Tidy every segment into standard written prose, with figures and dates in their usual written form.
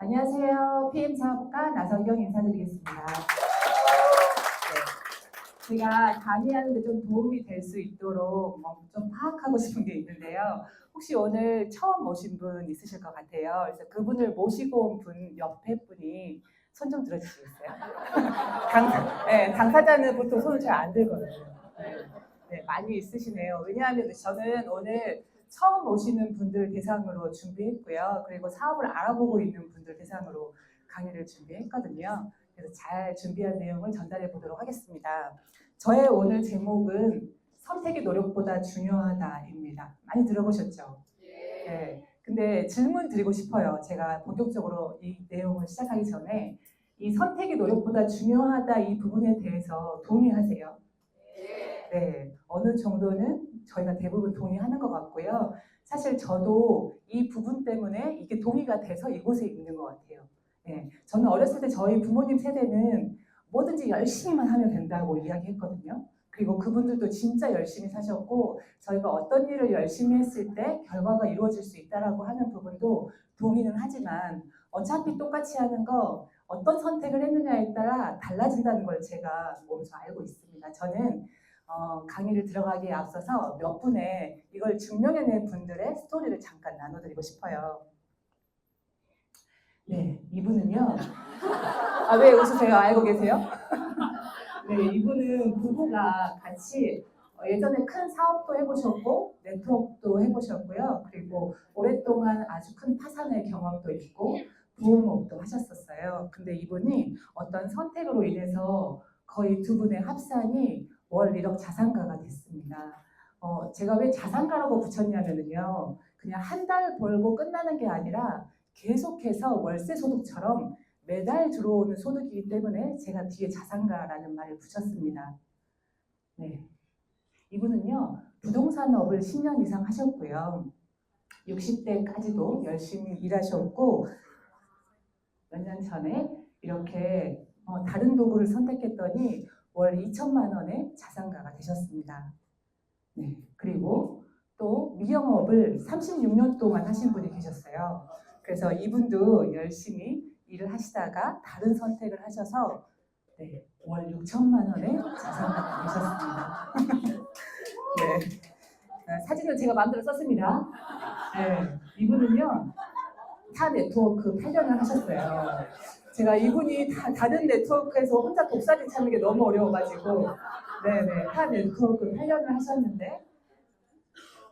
안녕하세요. PM사업가 나성경 인사드리겠습니다. 네, 제가 강의하는 데 좀 도움이 될 수 있도록 좀 파악하고 싶은 게 있는데요. 혹시 오늘 처음 오신 분 있으실 것 같아요. 그래서 그분을 모시고 온 분 옆에 분이 손 좀 들어주시겠어요? 당사자는 보통 손을 잘 안 들거든요. 네, 많이 있으시네요. 왜냐하면 저는 오늘 처음 오시는 분들 대상으로 준비했고요. 그리고 사업을 알아보고 있는 분들 대상으로 강의를 준비했거든요. 그래서 잘 준비한 내용을 전달해 보도록 하겠습니다. 저의 오늘 제목은 선택이 노력보다 중요하다입니다. 많이 들어보셨죠? 네. 근데 질문 드리고 싶어요. 제가 본격적으로 이 내용을 시작하기 전에 이 선택이 노력보다 중요하다 이 부분에 대해서 동의하세요? 네, 어느 정도는 저희가 대부분 동의하는 것 같고요. 사실 저도 이 부분 때문에 이게 동의가 돼서 이곳에 있는 것 같아요. 네, 저는 어렸을 때 저희 부모님 세대는 뭐든지 열심히만 하면 된다고 이야기했거든요. 그리고 그분들도 진짜 열심히 사셨고 저희가 어떤 일을 열심히 했을 때 결과가 이루어질 수 있다라고 하는 부분도 동의는 하지만 어차피 똑같이 하는 거 어떤 선택을 했느냐에 따라 달라진다는 걸 제가 몸소 알고 있습니다. 저는 강의를 들어가기에 앞서서 몇 분의 이걸 증명해낸 분들의 스토리를 잠깐 나눠드리고 싶어요. 네, 이분은요. 아, 왜 웃으세요? 알고 계세요? 네, 이분은 부부가 같이 예전에 큰 사업도 해보셨고 네트워크도 해보셨고요. 그리고 오랫동안 아주 큰 파산의 경험도 있고 부업도 하셨었어요. 근데 이분이 어떤 선택으로 인해서 거의 두 분의 합산이 월 1억 자산가가 됐습니다. 제가 왜 자산가라고 붙였냐면요. 그냥 한 달 벌고 끝나는 게 아니라 계속해서 월세 소득처럼 매달 들어오는 소득이기 때문에 제가 뒤에 자산가라는 말을 붙였습니다. 네. 이분은요, 부동산업을 10년 이상 하셨고요. 60대까지도 열심히 일하셨고, 몇 년 전에 이렇게 다른 도구를 선택했더니 월 2천만 원의 자산가가 되셨습니다. 네. 그리고 또 미영업을 36년 동안 하신 분이 계셨어요. 그래서 이분도 열심히 일을 하시다가 다른 선택을 하셔서 네, 월 6천만 원의 자산가가 되셨습니다. 네. 사진은 제가 마음대로 썼습니다. 네. 이분은요, 타 네트워크 8년을 하셨어요. 제가 이분이 다른 네트워크에서 혼자 독사진 찾는 게 너무 어려워가지고 네네, 타 네트워크 8년을 하셨는데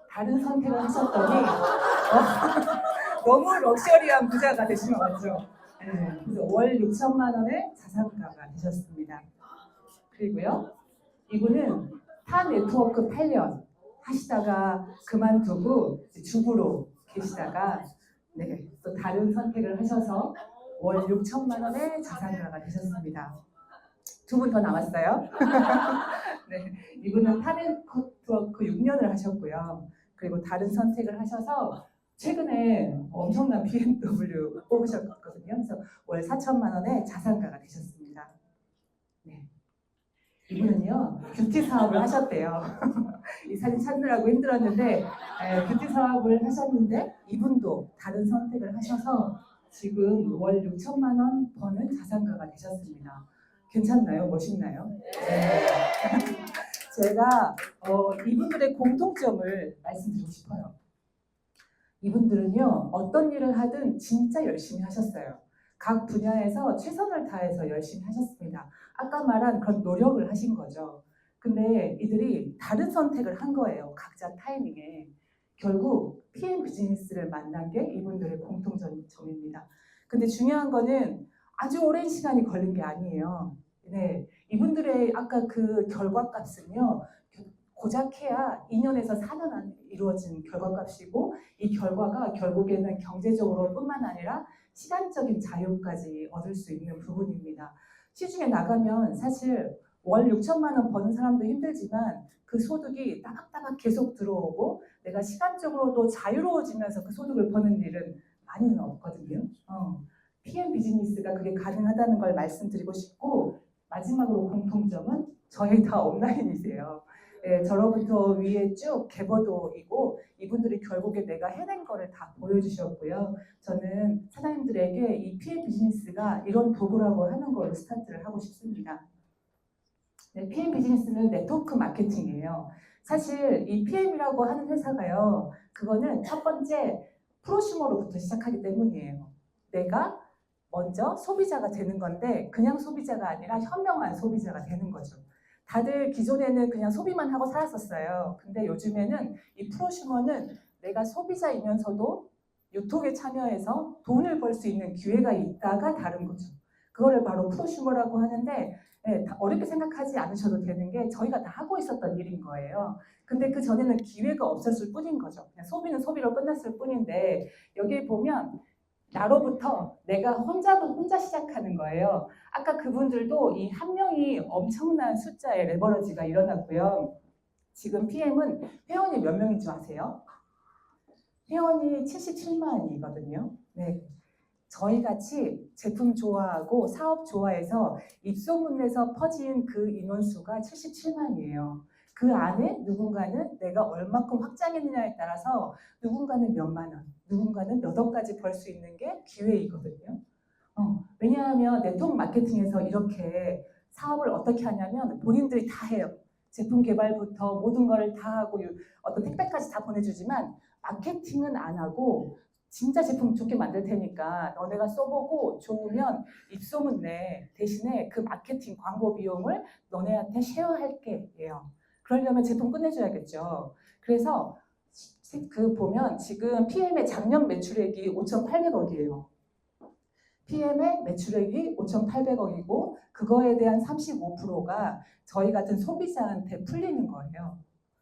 다른 선택을 하셨더니 너무 럭셔리한 부자가 되신 것 같죠? 네, 그래서 월 6천만 원의 자산가가 되셨습니다. 그리고요, 이분은 타 네트워크 8년 하시다가 그만두고 주부로 계시다가 네, 또 다른 선택을 하셔서 월 6천만 원의 자산가가 되셨습니다. 두 분 더 남았어요. 네, 이분은 타 네트워크 6년을 하셨고요. 그리고 다른 선택을 하셔서 최근에 엄청난 BMW 뽑으셨거든요. 그래서 월 4천만 원의 자산가가 되셨습니다. 네. 이분은요, 뷰티 사업을 하셨대요. 이 사진 찾느라고 힘들었는데, 뷰티 사업을 하셨는데, 이분도 다른 선택을 하셔서 지금 월 6천만 원 버는 자산가가 되셨습니다. 괜찮나요? 멋있나요? 네. 제가 이분들의 공통점을 말씀드리고 싶어요. 이분들은요, 어떤 일을 하든 진짜 열심히 하셨어요. 각 분야에서 최선을 다해서 열심히 하셨습니다. 아까 말한 그런 노력을 하신 거죠. 근데 이들이 다른 선택을 한 거예요. 각자 타이밍에. 결국 PM 비즈니스를 만난 게 이분들의 공통점입니다. 근데 중요한 거는 아주 오랜 시간이 걸린 게 아니에요. 네, 이분들의 아까 그 결과값은요, 고작 해야 2년에서 4년 안에 이루어진 결과값이고 이 결과가 결국에는 경제적으로 뿐만 아니라 시간적인 자유까지 얻을 수 있는 부분입니다. 시중에 나가면 사실 월 6천만 원 버는 사람도 힘들지만 그 소득이 따박따박 계속 들어오고 내가 시간적으로도 자유로워지면서 그 소득을 버는 일은 많이는 없거든요. PM 비즈니스가 그게 가능하다는 걸 말씀드리고 싶고 마지막으로 공통점은 저희 다 온라인이세요. 예, 저로부터 위에 쭉 개버도이고 이분들이 결국에 내가 해낸 거를 다 보여주셨고요. 저는 사장님들에게 이 PM 비즈니스가 이런 도구라고 하는 걸로 스타트를 하고 싶습니다. 네, PM 비즈니스는 네트워크 마케팅이에요. 사실 이 PM이라고 하는 회사가요. 그거는 첫 번째 프로슈머로부터 시작하기 때문이에요. 내가 먼저 소비자가 되는 건데 그냥 소비자가 아니라 현명한 소비자가 되는 거죠. 다들 기존에는 그냥 소비만 하고 살았었어요. 근데 요즘에는 이 프로슈머는 내가 소비자이면서도 유통에 참여해서 돈을 벌 수 있는 기회가 있다가 다른 거죠. 그거를 바로 프로슈머라고 하는데 네, 어렵게 생각하지 않으셔도 되는 게 저희가 다 하고 있었던 일인 거예요. 근데 그 전에는 기회가 없었을 뿐인 거죠. 그냥 소비는 소비로 끝났을 뿐인데 여기에 보면 나로부터 내가 혼자 시작하는 거예요. 아까 그분들도 이 한 명이 엄청난 숫자의 레버러지가 일어났고요. 지금 PM은 회원이 몇 명인 줄 아세요? 회원이 77만이거든요. 네. 저희 같이 제품 좋아하고 사업 좋아해서 입소문내서 퍼진 그 인원수가 77만이에요. 그 안에 누군가는 내가 얼마큼 확장했느냐에 따라서 누군가는 몇만 원, 누군가는 몇 억까지 벌 수 있는 게 기회이거든요. 왜냐하면 네트워크 마케팅에서 이렇게 사업을 어떻게 하냐면 본인들이 다 해요. 제품 개발부터 모든 거를 다 하고 어떤 택배까지 다 보내주지만 마케팅은 안 하고 진짜 제품 좋게 만들 테니까 너네가 써보고 좋으면 입소문 내. 대신에 그 마케팅 광고 비용을 너네한테 쉐어할게 예요. 그러려면 제품 끝내줘야겠죠. 그래서 그 보면 지금 PM의 작년 매출액이 5,800억이에요. PM의 매출액이 5,800억이고 그거에 대한 35%가 저희 같은 소비자한테 풀리는 거예요.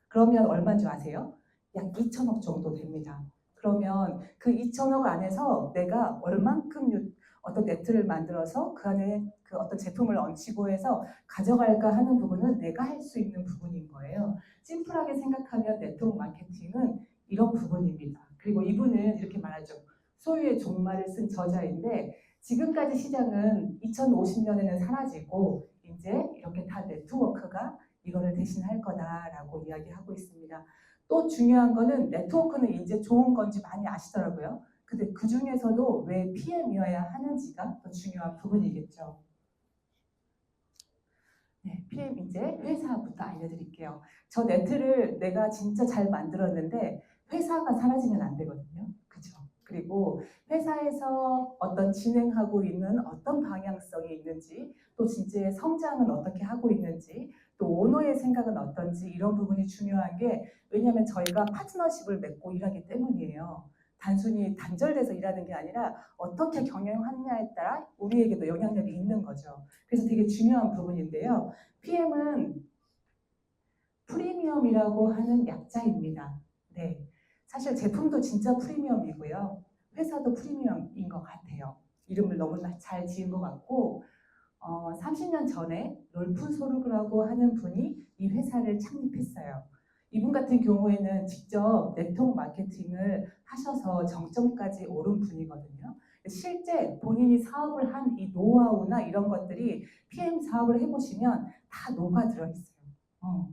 그러면 얼마인 줄 아세요? 약 2천억 정도 됩니다. 그러면 그 2천억 안에서 내가 얼만큼 어떤 네트를 만들어서 그 안에 그 어떤 제품을 얹히고 해서 가져갈까 하는 부분은 내가 할 수 있는 부분인 거예요. 심플하게 생각하면 네트워크 마케팅은 이런 부분입니다. 그리고 이분은 이렇게 말하죠. 소유의 종말을 쓴 저자인데 지금까지 시장은 2050년에는 사라지고 이제 이렇게 다 네트워크가 이거를 대신할 거다라고 이야기하고 있습니다. 또 중요한 거는 네트워크는 이제 좋은 건지 많이 아시더라고요. 근데 그 중에서도 왜 PM이어야 하는지가 더 중요한 부분이겠죠. 네, PM 이제 회사부터 알려드릴게요. 저 네트를 내가 진짜 잘 만들었는데 회사가 사라지면 안 되거든요. 그죠? 그리고 회사에서 어떤 진행하고 있는 어떤 방향성이 있는지 또 진짜 성장은 어떻게 하고 있는지 또 오너의 생각은 어떤지 이런 부분이 중요한 게 왜냐하면 저희가 파트너십을 맺고 일하기 때문이에요. 단순히 단절돼서 일하는 게 아니라 어떻게 경영하느냐에 따라 우리에게도 영향력이 있는 거죠. 그래서 되게 중요한 부분인데요. PM은 프리미엄이라고 하는 약자입니다. 네, 사실 제품도 진짜 프리미엄이고요. 회사도 프리미엄인 것 같아요. 이름을 너무 잘 지은 것 같고 30년 전에 롤프 소르그라고 하는 분이 이 회사를 창립했어요. 이분 같은 경우에는 직접 네트워크 마케팅을 하셔서 정점까지 오른 분이거든요. 실제 본인이 사업을 한 이 노하우나 이런 것들이 PM 사업을 해보시면 다 녹아들어 있어요.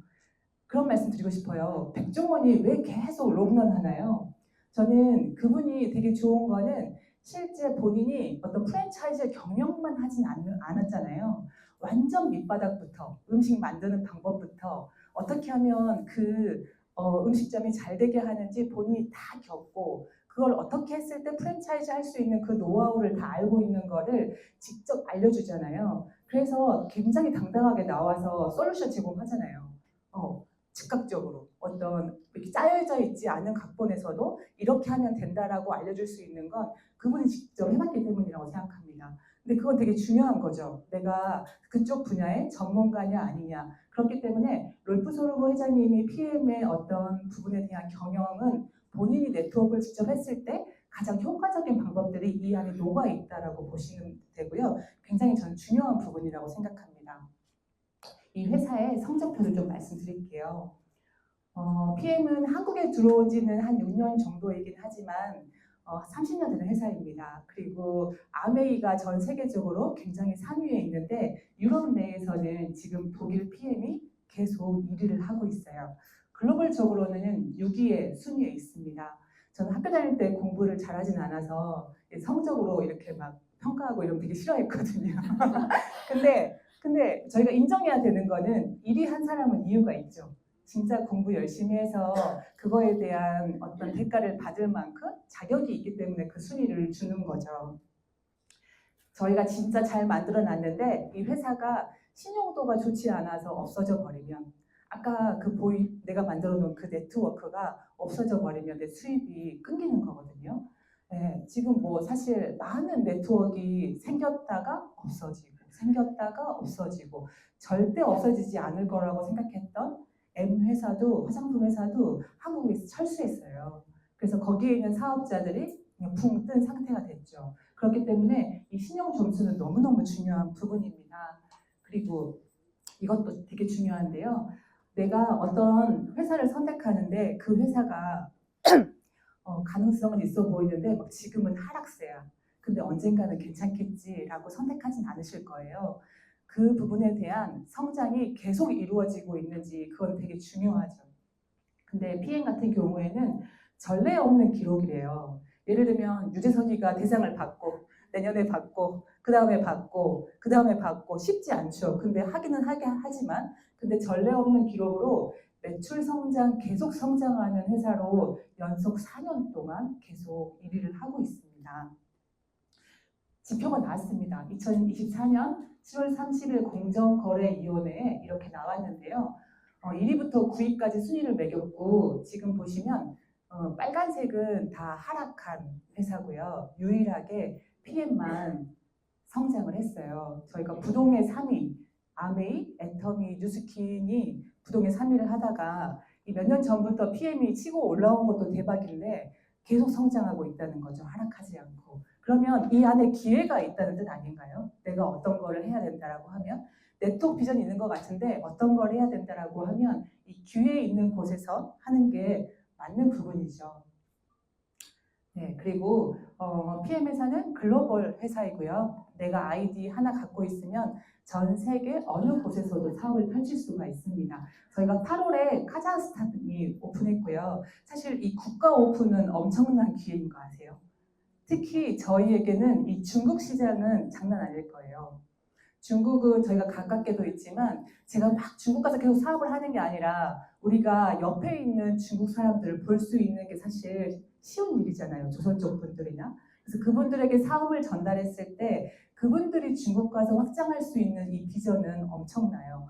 그런 말씀 드리고 싶어요. 백종원이 왜 계속 롱런 하나요? 저는 그분이 되게 좋은 거는 실제 본인이 어떤 프랜차이즈 경영만 하진 않았잖아요. 완전 밑바닥부터 음식 만드는 방법부터 어떻게 하면 그 음식점이 잘 되게 하는지 본인이 다 겪고 그걸 어떻게 했을 때 프랜차이즈 할 수 있는 그 노하우를 다 알고 있는 거를 직접 알려주잖아요. 그래서 굉장히 당당하게 나와서 솔루션 제공하잖아요. 즉각적으로 어떤 이렇게 짜여져 있지 않은 각본에서도 이렇게 하면 된다라고 알려줄 수 있는 건 그분이 직접 해봤기 때문이라고 생각합니다. 근데 그건 되게 중요한 거죠. 내가 그쪽 분야의 전문가냐 아니냐. 그렇기 때문에 롤프 소르고 회장님이 PM의 어떤 부분에 대한 경영은 본인이 네트워크를 직접 했을 때 가장 효과적인 방법들이 이 안에 녹아 있다라고 보시면 되고요. 굉장히 저는 중요한 부분이라고 생각합니다. 이 회사의 성적표를 좀 말씀드릴게요. PM은 한국에 들어온 지는 한 6년 정도이긴 하지만 30년 되는 회사입니다. 그리고 아메이가 전 세계적으로 굉장히 상위에 있는데 유럽 내에서는 지금 독일 PM이 계속 1위를 하고 있어요. 글로벌적으로는 6위의 순위에 있습니다. 저는 학교 다닐 때 공부를 잘하진 않아서 성적으로 이렇게 막 평가하고 이런 거 되게 싫어했거든요. 근데 저희가 인정해야 되는 거는 1위 한 사람은 이유가 있죠. 진짜 공부 열심히 해서 그거에 대한 어떤 대가를 받을 만큼 자격이 있기 때문에 그 순위를 주는 거죠. 저희가 진짜 잘 만들어 놨는데 이 회사가 신용도가 좋지 않아서 없어져 버리면, 아까 내가 만들어 놓은 그 네트워크가 없어져 버리면 내 수입이 끊기는 거거든요. 네, 지금 뭐 사실 많은 네트워크가 생겼다가 없어지고 절대 없어지지 않을 거라고 생각했던 M 회사도, 화장품 회사도 한국에서 철수했어요. 그래서 거기에 있는 사업자들이 그냥 붕 뜬 상태가 됐죠. 그렇기 때문에 이 신용 점수는 너무너무 중요한 부분입니다. 그리고 이것도 되게 중요한데요. 내가 어떤 회사를 선택하는데 그 회사가 가능성은 있어 보이는데 막 지금은 하락세야. 근데 언젠가는 괜찮겠지라고 선택하진 않으실 거예요. 그 부분에 대한 성장이 계속 이루어지고 있는지 그건 되게 중요하죠. 근데 PM 같은 경우에는 전례 없는 기록이래요. 예를 들면 유재석이가 대상을 받고 내년에 받고 그 다음에 받고 쉽지 않죠. 근데 하기는 하지만 근데 전례 없는 기록으로 매출 성장 계속 성장하는 회사로 연속 4년 동안 계속 1위를 하고 있습니다. 지표가 나왔습니다. 2024년 7월 30일 공정거래위원회에 이렇게 나왔는데요. 1위부터 9위까지 순위를 매겼고 지금 보시면 빨간색은 다 하락한 회사고요. 유일하게 PM만 성장을 했어요. 저희가 부동의 3위, 아메이, 애터미, 뉴스킨이 부동의 3위를 하다가 몇 년 전부터 PM이 치고 올라온 것도 대박인데 계속 성장하고 있다는 거죠. 하락하지 않고. 그러면 이 안에 기회가 있다는 뜻 아닌가요? 내가 어떤 거를 해야 된다라고 하면 네트워크 비전이 있는 것 같은데 어떤 걸 해야 된다라고 하면 이 기회 있는 곳에서 하는 게 맞는 부분이죠. 네, 그리고 PM 회사는 글로벌 회사이고요. 내가 아이디 하나 갖고 있으면 전 세계 어느 곳에서도 사업을 펼칠 수가 있습니다. 저희가 8월에 카자흐스탄이 오픈했고요. 사실 이 국가 오픈은 엄청난 기회인 거 아세요? 특히 저희에게는 이 중국 시장은 장난 아닐 거예요. 중국은 저희가 가깝게도 있지만 제가 막 중국 가서 계속 사업을 하는 게 아니라 우리가 옆에 있는 중국 사람들을 볼 수 있는 게 사실 쉬운 일이잖아요. 조선족 분들이나. 그래서 그분들에게 사업을 전달했을 때 그분들이 중국 가서 확장할 수 있는 이 비전은 엄청나요.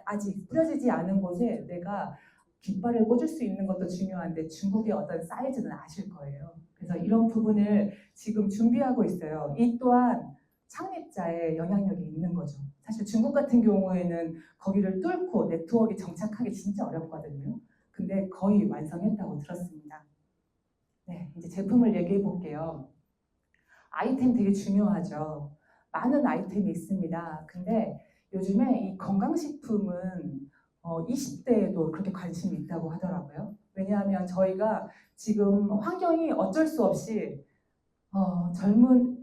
아직 뿌려지지 않은 곳에 내가 깃발을 꽂을 수 있는 것도 중요한데 중국의 어떤 사이즈는 아실 거예요. 그래서 이런 부분을 지금 준비하고 있어요. 이 또한 창립자의 영향력이 있는 거죠. 사실 중국 같은 경우에는 거기를 뚫고 네트워크에 정착하기 진짜 어렵거든요. 근데 거의 완성했다고 들었습니다. 네, 이제 제품을 얘기해 볼게요. 아이템 되게 중요하죠. 많은 아이템이 있습니다. 근데 요즘에 이 건강식품은 20대에도 그렇게 관심이 있다고 하더라고요. 왜냐하면 저희가 지금 환경이 어쩔 수 없이 젊은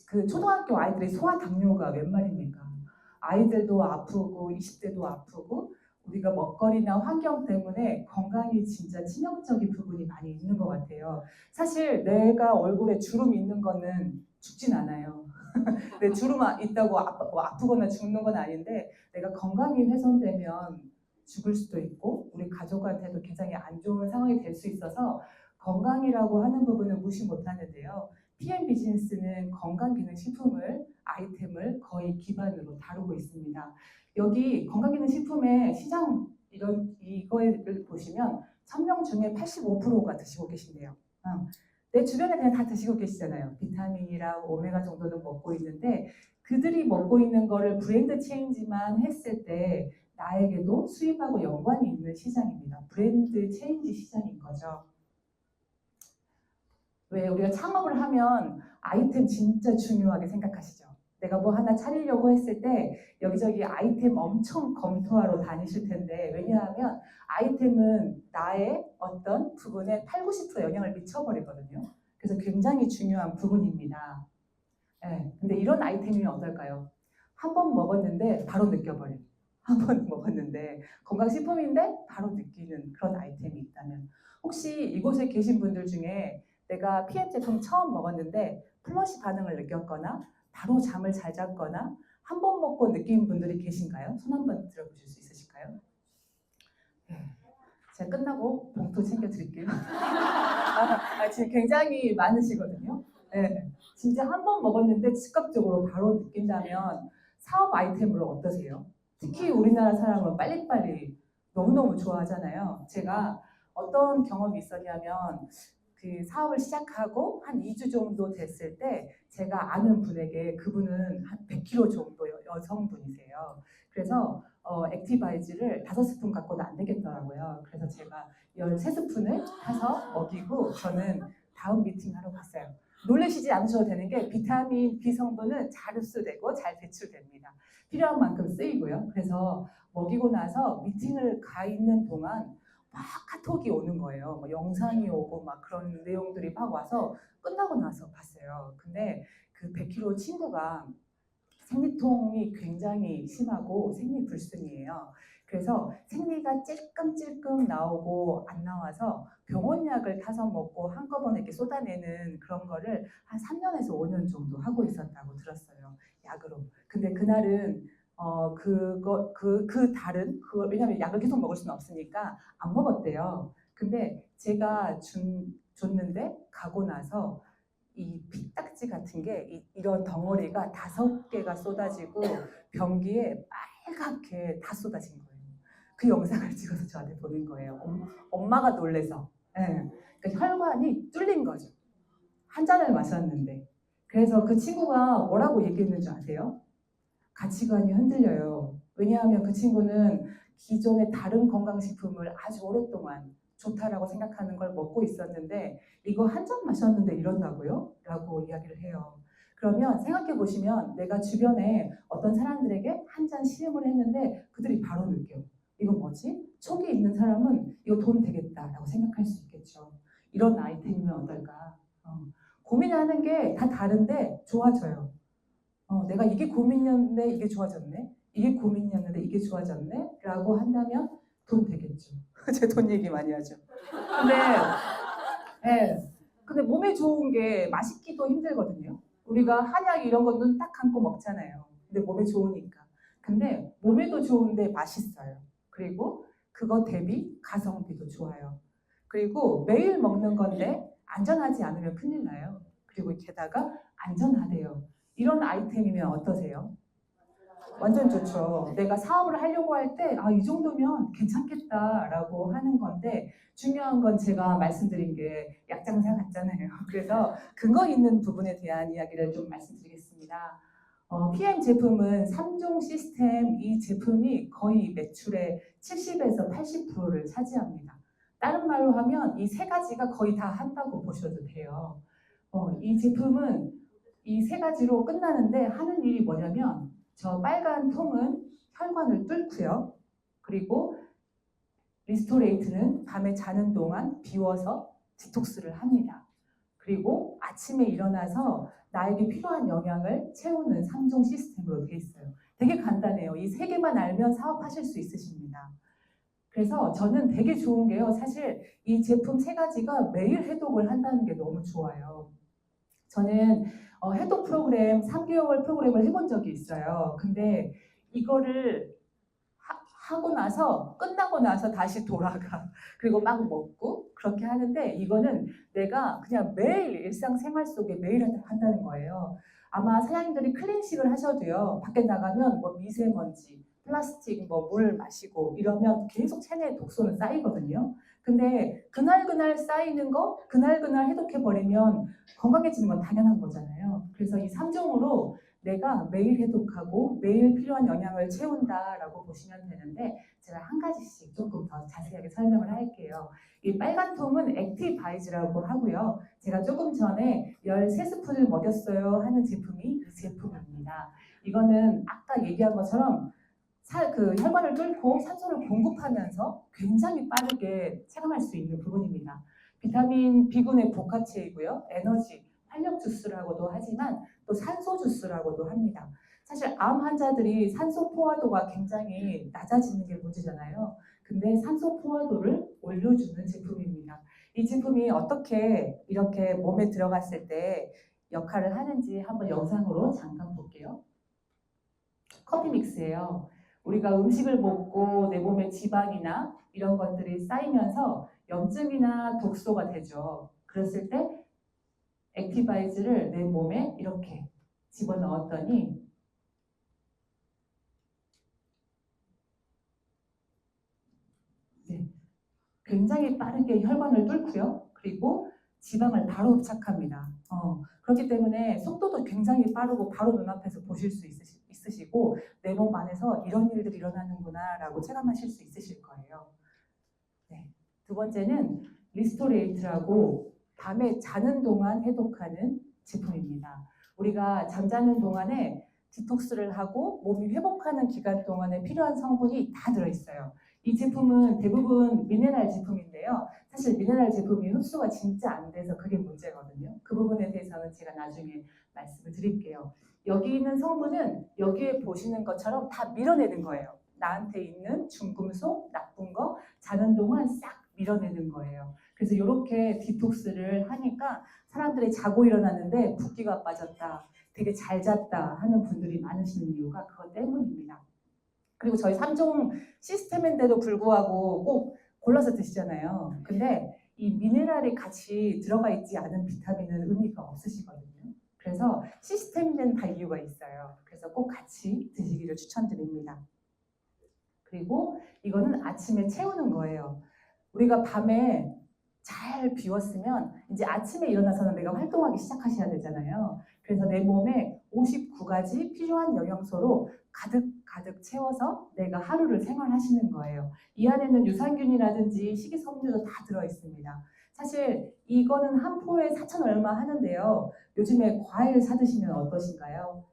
그 초등학교 아이들의 소아 당뇨가 웬 말입니까? 아이들도 아프고 20대도 아프고 우리가 먹거리나 환경 때문에 건강이 진짜 치명적인 부분이 많이 있는 것 같아요. 사실 내가 얼굴에 주름 있는 거는 죽진 않아요. 내 주름 있다고 아프거나 죽는 건 아닌데 내가 건강이 훼손되면 죽을 수도 있고 우리 가족한테도 굉장히 안 좋은 상황이 될 수 있어서 건강이라고 하는 부분은 무시 못 하는데요. PM 비즈니스는 건강기능식품을 아이템을 거의 기반으로 다루고 있습니다. 여기 건강기능식품의 시장 이거를 보시면 1000명 중에 85%가 드시고 계신데요. 내 주변에 그냥 다 드시고 계시잖아요. 비타민이랑 오메가 정도는 먹고 있는데 그들이 먹고 있는 거를 브랜드 체인지만 했을 때 나에게도 수입하고 연관이 있는 시장입니다. 브랜드 체인지 시장인 거죠. 왜 우리가 창업을 하면 아이템 진짜 중요하게 생각하시죠? 내가 뭐 하나 차리려고 했을 때 여기저기 아이템 엄청 검토하러 다니실 텐데 왜냐하면 아이템은 나의 어떤 부분에 8, 90% 영향을 미쳐버리거든요. 그래서 굉장히 중요한 부분입니다. 네, 근데 이런 아이템이면 어떨까요? 한 번 먹었는데 바로 느껴버려요. 한 번 먹었는데 건강식품인데 바로 느끼는 그런 아이템이 있다면 혹시 이곳에 계신 분들 중에 내가 PM 제품 처음 먹었는데 플러시 반응을 느꼈거나 바로 잠을 잘 잤거나 한 번 먹고 느낀 분들이 계신가요? 손 한번 들어보실 수 있으실까요? 네. 제가 끝나고 봉투 챙겨드릴게요. 지금 굉장히 많으시거든요. 네. 진짜 한 번 먹었는데 즉각적으로 바로 느낀다면 사업 아이템으로 어떠세요? 특히 우리나라 사람은 빨리빨리 너무너무 좋아하잖아요. 제가 어떤 경험이 있었냐면 그 사업을 시작하고 한 2주 정도 됐을 때 제가 아는 분에게 그분은 한 100kg 정도 여성분이세요. 그래서 액티바이즈를 5스푼 갖고는 안 되겠더라고요. 그래서 제가 13스푼을 타서 먹이고 저는 다음 미팅 하러 갔어요. 놀라시지 않으셔도 되는 게 비타민 B 성분은 잘 흡수되고 잘 배출됩니다. 필요한 만큼 쓰이고요. 그래서 먹이고 나서 미팅을 가 있는 동안 막 카톡이 오는 거예요. 뭐 영상이 오고 막 그런 내용들이 막 와서 끝나고 나서 봤어요. 근데 그 100kg 친구가 생리통이 굉장히 심하고 생리불순이에요. 그래서 생리가 찔끔찔끔 나오고 안 나와서 병원약을 타서 먹고 한꺼번에 이렇게 쏟아내는 그런 거를 한 3년에서 5년 정도 하고 있었다고 들었어요. 약으로. 근데 그날은 그 달은 그걸 왜냐면 약을 계속 먹을 수는 없으니까 안 먹었대요. 근데 제가 줬는데 가고 나서 이 피딱지 같은 게 이런 덩어리가 5개가 쏟아지고 변기에 빨갛게 다 쏟아진 거예요. 그 영상을 찍어서 저한테 보낸 거예요. 엄마가 놀래서. 네. 그러니까 혈관이 뚫린 거죠. 한 잔을 마셨는데. 그래서 그 친구가 뭐라고 얘기했는 줄 아세요? 가치관이 흔들려요. 왜냐하면 그 친구는 기존의 다른 건강식품을 아주 오랫동안 좋다라고 생각하는 걸 먹고 있었는데 이거 한 잔 마셨는데 이런다고요? 라고 이야기를 해요. 그러면 생각해 보시면 내가 주변에 어떤 사람들에게 한 잔 시음을 했는데 그들이 바로 느껴. 이거 뭐지? 촉이 있는 사람은 이거 돈 되겠다라고 생각할 수 있겠죠. 이런 아이템이면 어떨까? 고민하는 게 다 다른데 좋아져요. 내가 이게 고민이었는데 이게 좋아졌네. 이게 고민이었는데 이게 좋아졌네. 라고 한다면 돈 되겠죠. 제 돈 얘기 많이 하죠. 근데, 네. 근데 몸에 좋은 게 맛있기도 힘들거든요. 우리가 한약 이런 건 눈 딱 감고 먹잖아요. 근데 몸에 좋으니까. 근데 몸에도 좋은데 맛있어요. 그리고 그거 대비 가성비도 좋아요. 그리고 매일 먹는 건데 안전하지 않으면 큰일 나요. 그리고 게다가 안전하대요. 이런 아이템이면 어떠세요? 완전 좋죠. 내가 사업을 하려고 할 때, 이 정도면 괜찮겠다라고 하는 건데, 중요한 건 제가 말씀드린 게 약장사 같잖아요. 그래서 근거 있는 부분에 대한 이야기를 좀 말씀드리겠습니다. PM 제품은 3종 시스템 이 제품이 거의 매출의 70에서 80%를 차지합니다. 다른 말로 하면 이 세 가지가 거의 다 한다고 보셔도 돼요. 이 제품은 이 세 가지로 끝나는데 하는 일이 뭐냐면 저 빨간 통은 혈관을 뚫고요. 그리고 리스토레이트는 밤에 자는 동안 비워서 디톡스를 합니다. 그리고 아침에 일어나서 나에게 필요한 영양을 채우는 3종 시스템으로 되어 있어요. 되게 간단해요. 이 세 개만 알면 사업하실 수 있으십니다. 그래서 저는 되게 좋은 게요. 사실 이 제품 세 가지가 매일 해독을 한다는 게 너무 좋아요. 저는 해독 프로그램 3개월 프로그램을 해본 적이 있어요. 근데 이거를 하고 나서 끝나고 나서 다시 돌아가 그리고 막 먹고 그렇게 하는데 이거는 내가 그냥 매일 일상생활 속에 매일 한다는 거예요. 아마 사장님들이 클린식을 하셔도요. 밖에 나가면 뭐 미세먼지, 플라스틱, 뭐 물 마시고 이러면 계속 체내에 독소는 쌓이거든요. 근데 그날 쌓이는 거 그날 해독해버리면 건강해지는 건 당연한 거잖아요. 그래서 이 3종으로 내가 매일 해독하고 매일 필요한 영양을 채운다라고 보시면 되는데 제가 한 가지씩 조금 더 자세하게 설명을 할게요. 이 빨간 통은 액티바이즈라고 하고요. 제가 조금 전에 13스푼을 먹였어요 하는 제품이 이 제품입니다. 이거는 아까 얘기한 것처럼 그 혈관을 뚫고 산소를 공급하면서 굉장히 빠르게 체감할 수 있는 부분입니다. 비타민 B군의 복합체이고요. 에너지, 활력 주스라고도 하지만 또 산소 주스라고도 합니다. 사실 암 환자들이 산소 포화도가 굉장히 낮아지는 게 문제잖아요. 근데 산소 포화도를 올려주는 제품입니다. 이 제품이 어떻게 이렇게 몸에 들어갔을 때 역할을 하는지 한번 영상으로 잠깐 볼게요. 커피 믹스예요. 우리가 음식을 먹고 내 몸에 지방이나 이런 것들이 쌓이면서 염증이나 독소가 되죠. 그랬을 때 액티바이즈를 내 몸에 이렇게 집어넣었더니 굉장히 빠르게 혈관을 뚫고요. 그리고 지방을 바로 흡착합니다. 그렇기 때문에 속도도 굉장히 빠르고 바로 눈앞에서 보실 수 있으시고 내 몸 안에서 이런 일들이 일어나는구나 라고 체감하실 수 있으실 거예요. 네. 두 번째는 리스토레이트라고 밤에 자는 동안 해독하는 제품입니다. 우리가 잠자는 동안에 디톡스를 하고 몸이 회복하는 기간 동안에 필요한 성분이 다 들어있어요. 이 제품은 대부분 미네랄 제품인데요. 사실 미네랄 제품이 흡수가 진짜 안 돼서 그게 문제거든요. 그 부분에 대해서는 제가 나중에 말씀을 드릴게요. 여기 있는 성분은 여기에 보시는 것처럼 다 밀어내는 거예요. 나한테 있는 중금속, 나쁜 거 자는 동안 싹 밀어내는 거예요. 그래서 이렇게 디톡스를 하니까 사람들이 자고 일어났는데 붓기가 빠졌다, 되게 잘 잤다 하는 분들이 많으시는 이유가 그것 때문입니다. 그리고 저희 3종 시스템인데도 불구하고 꼭 골라서 드시잖아요. 근데 이 미네랄이 같이 들어가 있지 않은 비타민은 의미가 없으시거든요. 그래서 시스템된 다 이유가 있어요. 그래서 꼭 같이 드시기를 추천드립니다. 그리고 이거는 아침에 채우는 거예요. 우리가 밤에 잘 비웠으면 이제 아침에 일어나서는 내가 활동하기 시작하셔야 되잖아요. 그래서 내 몸에 59가지 필요한 영양소로 가득 채워서 내가 하루를 생활하시는 거예요. 이 안에는 유산균이라든지 식이섬유도 다 들어있습니다. 사실 이거는 한 포에 4천 얼마 하는데요. 요즘에 과일 사드시면 어떠신가요?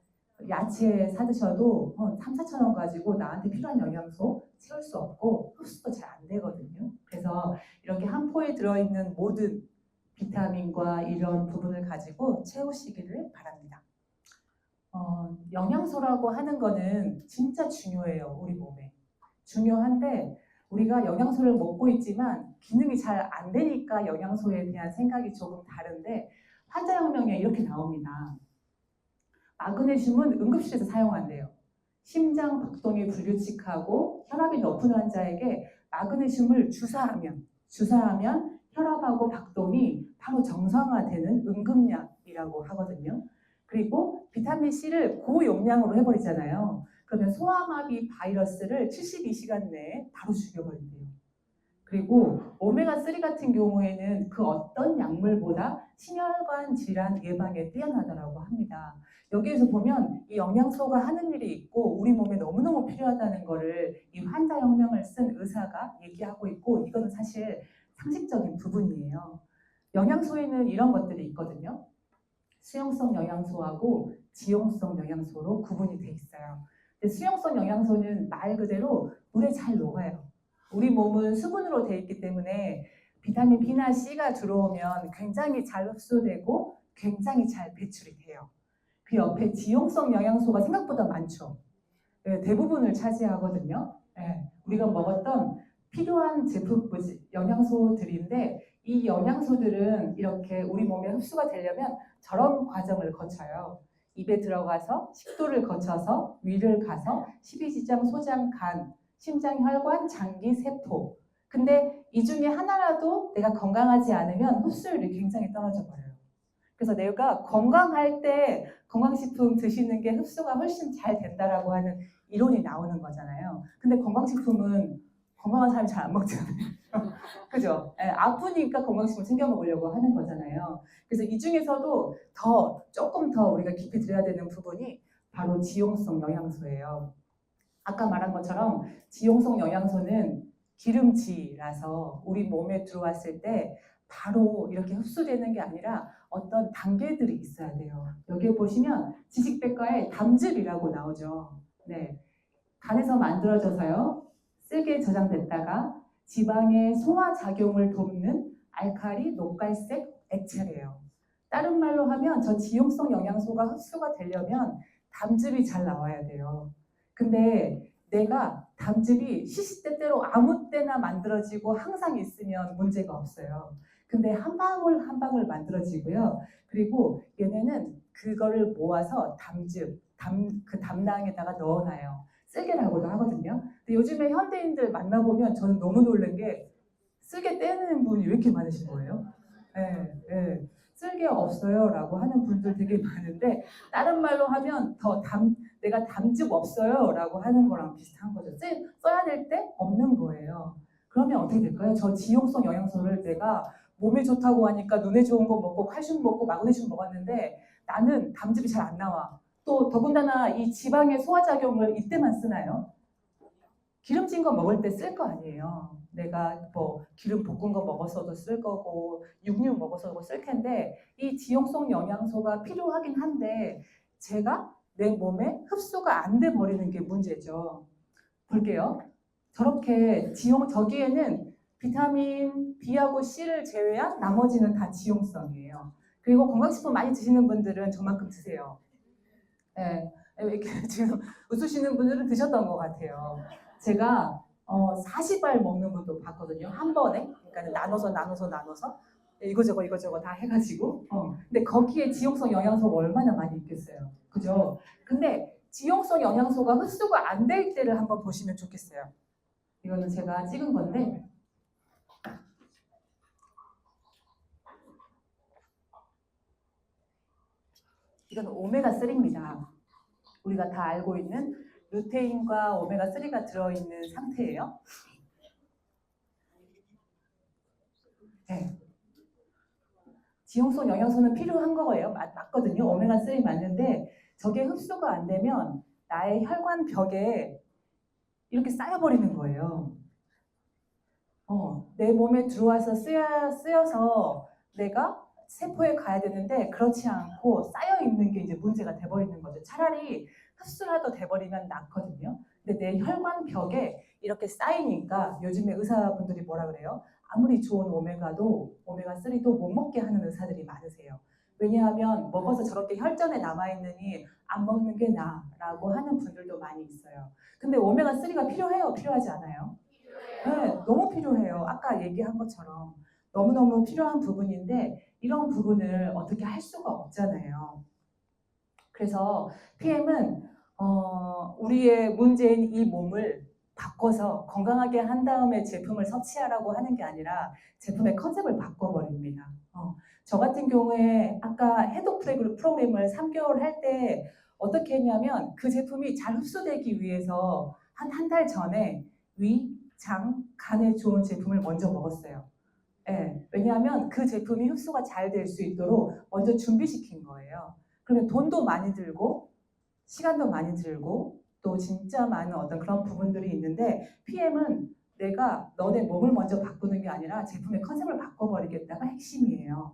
야채 사드셔도 3, 4천 원 가지고 나한테 필요한 영양소 채울 수 없고 흡수도 잘 안 되거든요. 그래서 이렇게 한 포에 들어있는 모든 비타민과 이런 부분을 가지고 채우시기를 바랍니다. 영양소라고 하는 거는 진짜 중요해요. 우리 몸에. 중요한데 우리가 영양소를 먹고 있지만 기능이 잘 안 되니까 영양소에 대한 생각이 조금 다른데 환자혁명에 이렇게 나옵니다. 마그네슘은 응급실에서 사용한대요. 심장 박동이 불규칙하고 혈압이 높은 환자에게 마그네슘을 주사하면 혈압하고 박동이 바로 정상화되는 응급약이라고 하거든요. 그리고 비타민 C를 고용량으로 해버리잖아요. 그러면 소아마비 바이러스를 72시간 내에 바로 죽여버린대요. 그리고 오메가3 같은 경우에는 그 어떤 약물보다 심혈관 질환 예방에 뛰어나다라고 합니다. 여기에서 보면 이 영양소가 하는 일이 있고 우리 몸에 너무너무 필요하다는 거를 이 환자혁명을 쓴 의사가 얘기하고 있고 이거는 사실 상식적인 부분이에요. 영양소에는 이런 것들이 있거든요. 수용성 영양소하고 지용성 영양소로 구분이 돼 있어요. 근데 수용성 영양소는 말 그대로 물에 잘 녹아요. 우리 몸은 수분으로 되어 있기 때문에 비타민 B나 C가 들어오면 굉장히 잘 흡수되고 굉장히 잘 배출이 돼요. 그 옆에 지용성 영양소가 생각보다 많죠. 네, 대부분을 차지하거든요. 네, 우리가 먹었던 필요한 영양소들인데 이 영양소들은 이렇게 우리 몸에 흡수가 되려면 저런 과정을 거쳐요. 입에 들어가서 식도를 거쳐서 위를 가서 십이지장, 소장, 간, 심장, 혈관, 장기, 세포. 근데 이 중에 하나라도 내가 건강하지 않으면 흡수율이 굉장히 떨어져 버려요. 그래서 내가 건강할 때 건강식품 드시는 게 흡수가 훨씬 잘 된다라고 하는 이론이 나오는 거잖아요. 근데 건강식품은 건강한 사람이 잘 안 먹잖아요. 그죠? 예, 아프니까 건강식품 챙겨 먹으려고 하는 거잖아요. 그래서 이 중에서도 조금 더 우리가 깊이 들여야 되는 부분이 바로 지용성 영양소예요. 아까 말한 것처럼 지용성 영양소는 기름지라서 우리 몸에 들어왔을 때 바로 이렇게 흡수되는 게 아니라 어떤 단계들이 있어야 돼요. 여기에 보시면 지식백과에 담즙이라고 나오죠. 네, 간에서 만들어져서요. 쓰게 저장됐다가 지방의 소화 작용을 돕는 알칼리 녹갈색 액체래요. 다른 말로 하면 저 지용성 영양소가 흡수가 되려면 담즙이 잘 나와야 돼요. 근데 내가 담즙이 시시때때로 아무 때나 만들어지고 항상 있으면 문제가 없어요. 근데 한 방울 한 방울 만들어지고요. 그리고 얘네는 그거를 모아서 그 담낭에다가 넣어놔요. 쓸개라고도 하거든요. 근데 요즘에 현대인들 만나보면 저는 너무 놀란 게 쓸개 떼는 분이 왜 이렇게 많으신 거예요? 네, 네. 쓸개 없어요 라고 하는 분들 되게 많은데 다른 말로 하면 내가 담즙 없어요 라고 하는 거랑 비슷한 거죠. 써야 될 때 없는 거예요. 그러면 어떻게 될까요? 저 지용성 영양소를 내가 몸에 좋다고 하니까 눈에 좋은 거 먹고 칼슘 먹고 마그네슘 먹었는데 나는 담즙이 잘 안 나와. 또 더군다나 이 지방의 소화작용을 이때만 쓰나요? 기름진 거 먹을 때 쓸 거 아니에요. 내가 뭐 기름 볶은 거 먹었어도 쓸 거고 육류 먹어서도 쓸 텐데 이 지용성 영양소가 필요하긴 한데 제가 내 몸에 흡수가 안 돼 버리는 게 문제죠. 볼게요. 저렇게 저기에는 비타민 B하고 C를 제외한 나머지는 다 지용성이에요. 그리고 건강식품 많이 드시는 분들은 저만큼 드세요. 네, 이렇게 지금 웃으시는 분들은 드셨던 것 같아요. 제가 40알 먹는 분도 봤거든요. 한 번에. 그러니까 나눠서 이거저거 다 해가지고. 근데 거기에 지용성 영양소가 얼마나 많이 있겠어요. 그죠? 근데 지용성 영양소가 흡수가 안 될 때를 한번 보시면 좋겠어요. 이거는 제가 찍은 건데 이건 오메가3입니다. 우리가 다 알고 있는 루테인과 오메가3가 들어있는 상태예요. 네. 지용성 영양소는 필요한 거예요. 맞거든요. 오메가3 맞는데 저게 흡수가 안 되면 나의 혈관 벽에 이렇게 쌓여버리는 거예요. 내 몸에 들어와서 쓰여서 내가 세포에 가야 되는데 그렇지 않고 쌓여 있는 게 이제 문제가 돼버리는 거죠. 차라리 흡수라도 돼버리면 낫거든요. 근데 내 혈관 벽에 이렇게 쌓이니까 요즘에 의사분들이 뭐라 그래요? 아무리 좋은 오메가3도 못 먹게 하는 의사들이 많으세요. 왜냐하면 먹어서 저렇게 혈전에 남아있느니 안 먹는 게 나라고 하는 분들도 많이 있어요. 근데 오메가3가 필요해요? 필요하지 않아요? 네, 너무 필요해요. 아까 얘기한 것처럼 너무너무 필요한 부분인데 이런 부분을 어떻게 할 수가 없잖아요. 그래서 PM은 우리의 문제인 이 몸을 바꿔서 건강하게 한 다음에 제품을 섭취하라고 하는 게 아니라 제품의 컨셉을 바꿔버립니다. 저 같은 경우에 아까 해독 프로그램을 3개월 할 때 어떻게 했냐면 그 제품이 잘 흡수되기 위해서 한 달 전에 위, 장, 간에 좋은 제품을 먼저 먹었어요. 네, 왜냐하면 그 제품이 흡수가 잘 될 수 있도록 먼저 준비시킨 거예요. 그러면 돈도 많이 들고 시간도 많이 들고 또 진짜 많은 어떤 그런 부분들이 있는데 PM은 내가 너네 몸을 먼저 바꾸는 게 아니라 제품의 컨셉을 바꿔버리겠다가 핵심이에요.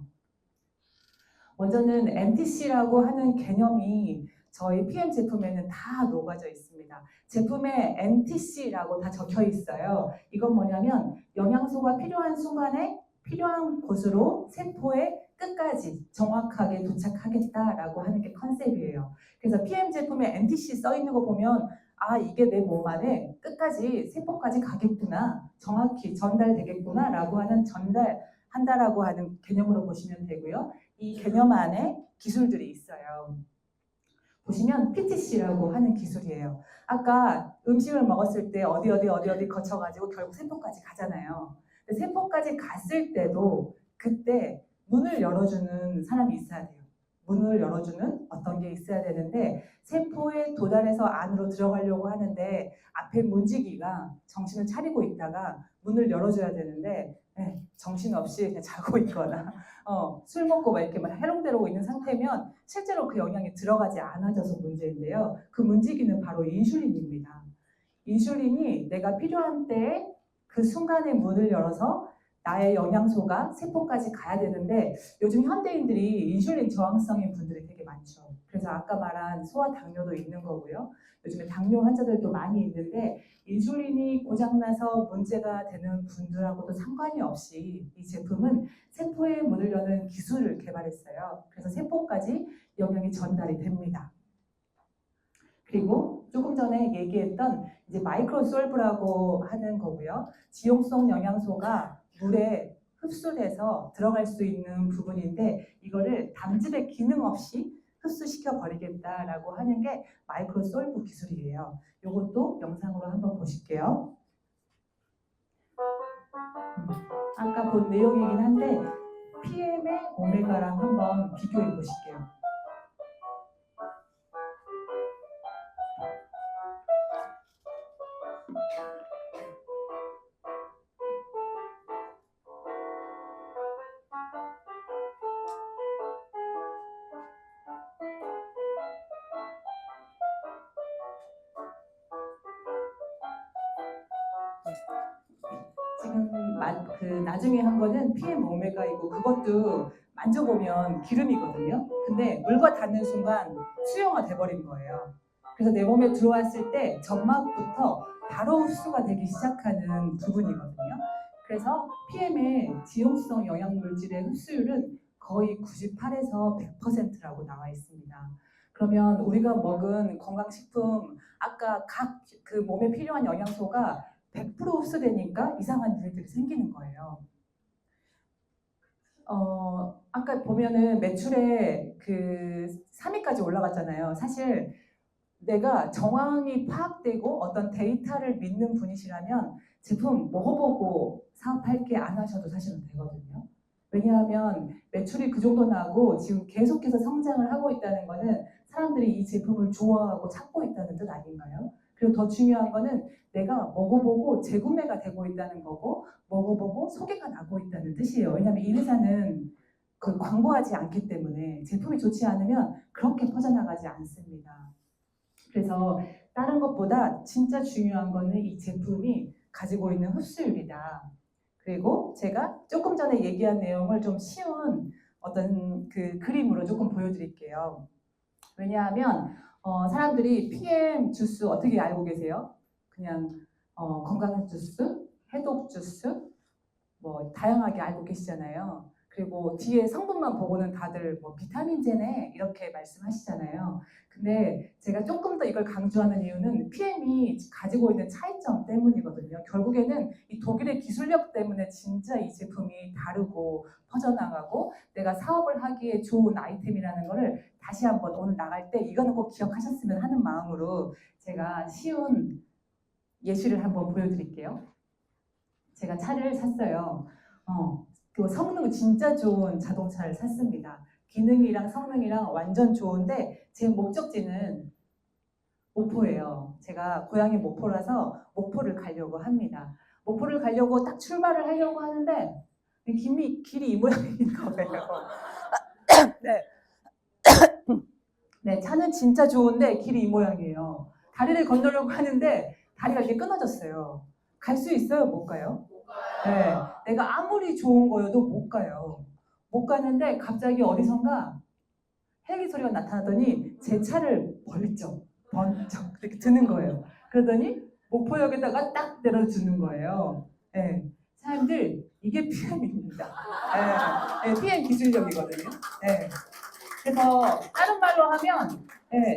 먼저는 MTC라고 하는 개념이 저희 PM 제품에는 다 녹아져 있습니다. 제품에 MTC라고 다 적혀 있어요. 이건 뭐냐면 영양소가 필요한 순간에 필요한 곳으로 세포의 끝까지 정확하게 도착하겠다라고 하는 게 컨셉이에요. 그래서 PM 제품에 MTC 써 있는 거 보면 아 이게 내 몸 안에 끝까지 세포까지 가겠구나 정확히 전달되겠구나 라고 하는 전달한다라고 하는 개념으로 보시면 되고요. 이 개념 안에 기술들이 있어요. 보시면 PTC라고 하는 기술이에요. 아까 음식을 먹었을 때 어디 거쳐가지고 결국 세포까지 가잖아요. 근데 세포까지 갔을 때도 그때 문을 열어주는 사람이 있어야 돼요. 문을 열어주는 어떤 게 있어야 되는데 세포에 도달해서 안으로 들어가려고 하는데 앞에 문지기가 정신을 차리고 있다가 문을 열어줘야 되는데 정신없이 그냥 자고 있거나 술 먹고 막 이렇게 막 해롱대롱 있는 상태면 실제로 그 영양이 들어가지 않아져서 문제인데요. 그 문지기는 바로 인슐린입니다. 인슐린이 내가 필요한 때에 그 순간에 문을 열어서 나의 영양소가 세포까지 가야 되는데 요즘 현대인들이 인슐린 저항성인 분들이 되게 많죠. 그래서 아까 말한 소아 당뇨도 있는 거고요. 요즘에 당뇨 환자들도 많이 있는데 인슐린이 고장나서 문제가 되는 분들하고도 상관이 없이 이 제품은 세포의 문을 여는 기술을 개발했어요. 그래서 세포까지 영양이 전달이 됩니다. 그리고 조금 전에 얘기했던 이제 마이크로솔브라고 하는 거고요. 지용성 영양소가 물에 흡수돼서 들어갈 수 있는 부분인데 이거를 담즙의 기능 없이 흡수시켜 버리겠다라고 하는 게 마이크로솔브 기술이에요. 이것도 영상으로 한번 보실게요. 아까 본 내용이긴 한데 PM의 오메가랑 한번 비교해 보실게요. 지금 나중에 한 거는 PM 오메가이고 그것도 만져보면 기름이거든요. 근데 물과 닿는 순간 수용화 돼버린 거예요. 그래서 내 몸에 들어왔을 때 점막부터 바로 흡수가 되기 시작하는 부분이거든요. 그래서 PM의 지용성 영양물질의 흡수율은 거의 98에서 100%라고 나와 있습니다. 그러면 우리가 먹은 건강식품 아까 각 그 몸에 필요한 영양소가 100% 흡수되니까 이상한 일들이 생기는 거예요. 아까 보면은 매출에 그 3위까지 올라갔잖아요. 사실 내가 정황이 파악되고 어떤 데이터를 믿는 분이시라면 제품 먹어보고 사업할게 안 하셔도 사실은 되거든요. 왜냐하면 매출이 그 정도 나고 지금 계속해서 성장을 하고 있다는 거는 사람들이 이 제품을 좋아하고 찾고 있다는 뜻 아닌가요? 그리고 더 중요한 거는 내가 먹어보고 재구매가 되고 있다는 거고 먹어보고 소개가 나고 있다는 뜻이에요. 왜냐하면 이 회사는 그 광고하지 않기 때문에 제품이 좋지 않으면 그렇게 퍼져나가지 않습니다. 그래서 다른 것보다 진짜 중요한 거는 이 제품이 가지고 있는 흡수율이다. 그리고 제가 조금 전에 얘기한 내용을 좀 쉬운 어떤 그 그림으로 조금 보여드릴게요. 왜냐하면 사람들이 PM 주스 어떻게 알고 계세요? 그냥 건강 주스, 해독 주스 뭐 다양하게 알고 계시잖아요. 그리고 뒤에 성분만 보고는 다들 뭐 비타민제네 이렇게 말씀하시잖아요. 근데 제가 조금 더 이걸 강조하는 이유는 PM이 가지고 있는 차이점 때문이거든요. 결국에는 이 독일의 기술력 때문에 진짜 이 제품이 다르고 퍼져나가고 내가 사업을 하기에 좋은 아이템이라는 거를 다시 한번 오늘 나갈 때 이거는 꼭 기억하셨으면 하는 마음으로 제가 쉬운 예시를 한번 보여드릴게요. 제가 차를 샀어요. 그 성능 진짜 좋은 자동차를 샀습니다. 기능이랑 성능이랑 완전 좋은데 제 목적지는 목포예요. 제가 고향이 목포라서 목포를 가려고 합니다. 목포를 가려고 딱 출발을 하려고 하는데 길이 이 모양인 거예요. 네. 네, 차는 진짜 좋은데 길이 이 모양이에요. 다리를 건너려고 하는데 다리가 이렇게 끊어졌어요. 갈 수 있어요? 못 가요? 네, 내가 아무리 좋은 거여도 못 가요. 못 가는데 갑자기 어디선가 헬기 소리가 나타나더니 제 차를 번쩍 이렇게 드는 거예요. 그러더니 목포역에다가 딱 내려주는 거예요. 네, 사람들 이게 PM입니다. 네, 네, PM 기술력이거든요. 네. 그래서 다른 말로 하면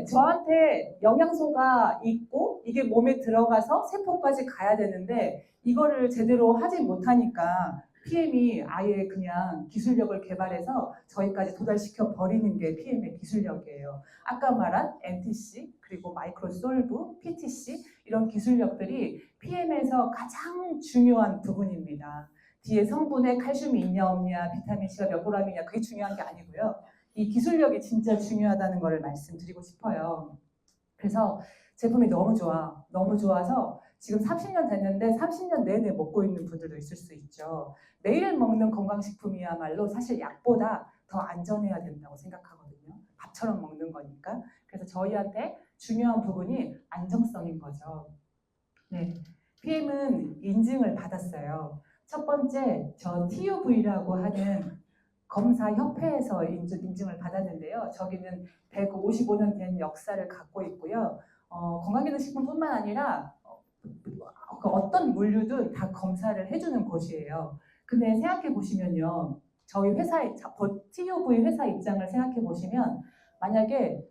저한테 영양소가 있고 이게 몸에 들어가서 세포까지 가야 되는데 이거를 제대로 하지 못하니까 PM이 아예 그냥 기술력을 개발해서 저희까지 도달시켜 버리는 게 PM의 기술력이에요. 아까 말한 NTC 그리고 마이크로솔브, PTC 이런 기술력들이 PM에서 가장 중요한 부분입니다. 뒤에 성분에 칼슘이 있냐 없냐, 비타민C가 몇 그램이냐 그게 중요한 게 아니고요. 이 기술력이 진짜 중요하다는 것을 말씀드리고 싶어요. 그래서 제품이 너무 좋아. 너무 좋아서 지금 30년 됐는데 30년 내내 먹고 있는 분들도 있을 수 있죠. 매일 먹는 건강식품이야말로 사실 약보다 더 안전해야 된다고 생각하거든요. 밥처럼 먹는 거니까. 그래서 저희한테 중요한 부분이 안정성인 거죠. 네, PM은 인증을 받았어요. 첫 번째, 저 TUV라고 하는 검사 협회에서 인증을 받았는데요. 저기는 155년 된 역사를 갖고 있고요. 건강기능식품뿐만 아니라 어떤 물류든 다 검사를 해주는 곳이에요. 근데 생각해 보시면요, 저희 회사의 TUV 회사 입장을 생각해 보시면 만약에